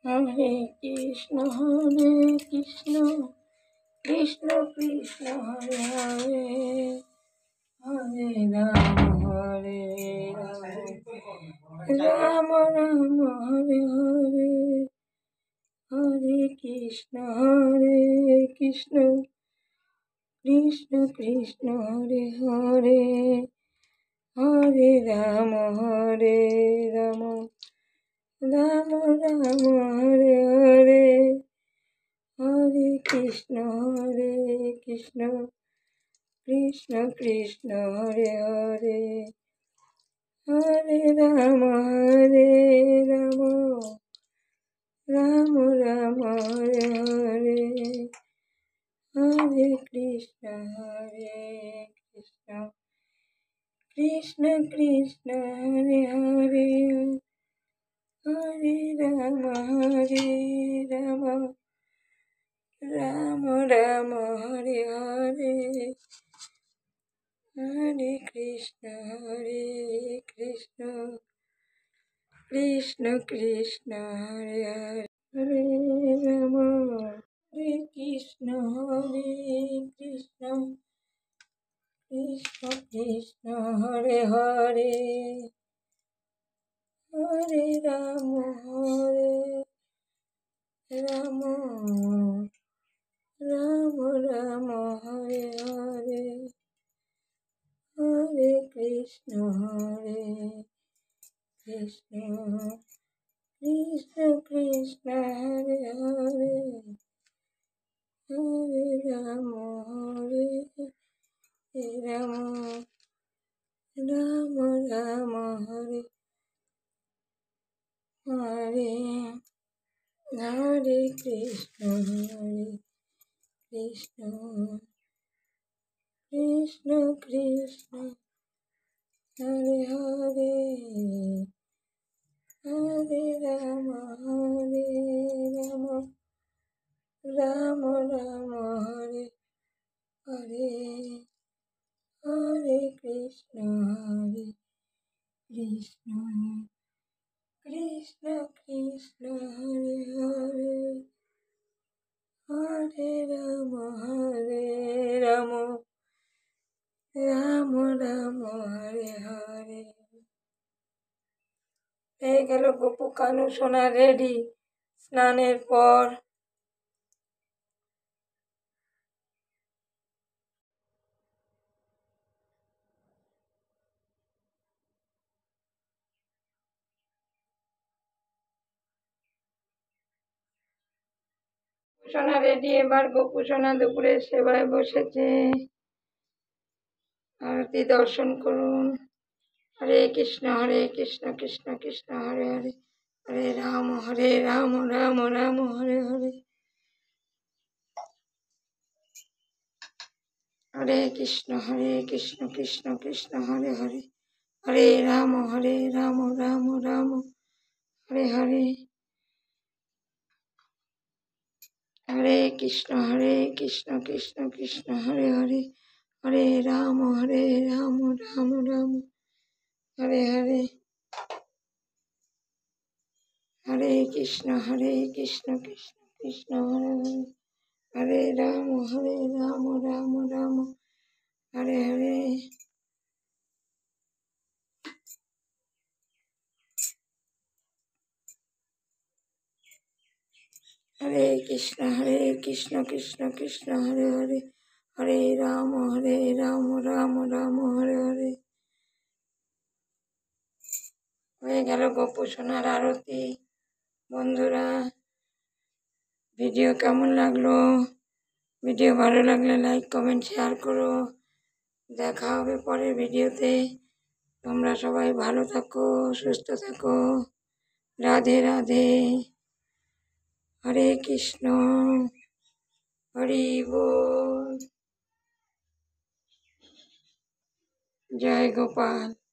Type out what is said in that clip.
হরে কৃষ্ণ কৃষ্ণ কৃষ্ণ হরে হরে হরে হরে রাম রাম হরে হরে হরে কৃষ্ণ কৃষ্ণ কৃষ্ণ হরে হরে হরে রাম রাম রাম হরে হরে হরে কৃষ্ণ কৃষ্ণ কৃষ্ণ হরে হরে হরে রাম রাম রাম হরে হরে হরে কৃষ্ণ কৃষ্ণ কৃষ্ণ হরে হরে হরে রাম রাম হরে হরে হরে কৃষ্ণ কৃষ্ণ কৃষ্ণ হরে হরে হরে রাম হরে কৃষ্ণ কৃষ্ণ কৃষ্ণ হরে হরে হরে রাম রাম হরে হরে হরে কৃষ্ণ কৃষ্ণ হরে হরে হরে রাম রাম হরে হরে হরে কৃষ্ণ কৃষ্ণ কৃষ্ণ হরে হরে হরে রাম রাম হরে হরে হরে কৃষ্ণ কৃষ্ণ হরে হরে হরে রাম রাম হরে হরে। হয়ে গেল গোপু কানু সোনা রেডি স্নানের পর। সোনা রেডি, এবার গোপু সোনা দুপুরের সেবায় বসেছে। আরতি দর্শন করুন। হরে কৃষ্ণ কৃষ্ণ কৃষ্ণ হরে হরে হরে রাম রাম হরে হরে হরে কৃষ্ণ কৃষ্ণ কৃষ্ণ হরে হরে হরে রাম রাম হরে হরে হরে কৃষ্ণ কৃষ্ণ কৃষ্ণ হরে হরে হরে রাম রাম হরে হরে হরে কৃষ্ণ কৃষ্ণ কৃষ্ণ হরে হরে হরে রাম রাম হরে হরে হরে কৃষ্ণ কৃষ্ণ কৃষ্ণ হরে হরে হরে রাম রাম হরে হরে। হয়ে গেল গোপু সোনার আরতি। বন্ধুরা, ভিডিও কেমন লাগলো? ভিডিও ভালো লাগলে লাইক কমেন্ট শেয়ার করো। দেখা হবে পরের ভিডিওতে। তোমরা সবাই ভালো থাকো, সুস্থ থাকো। রাধে রাধে। হরে কৃষ্ণ, হরি বল, জয় গোপাল।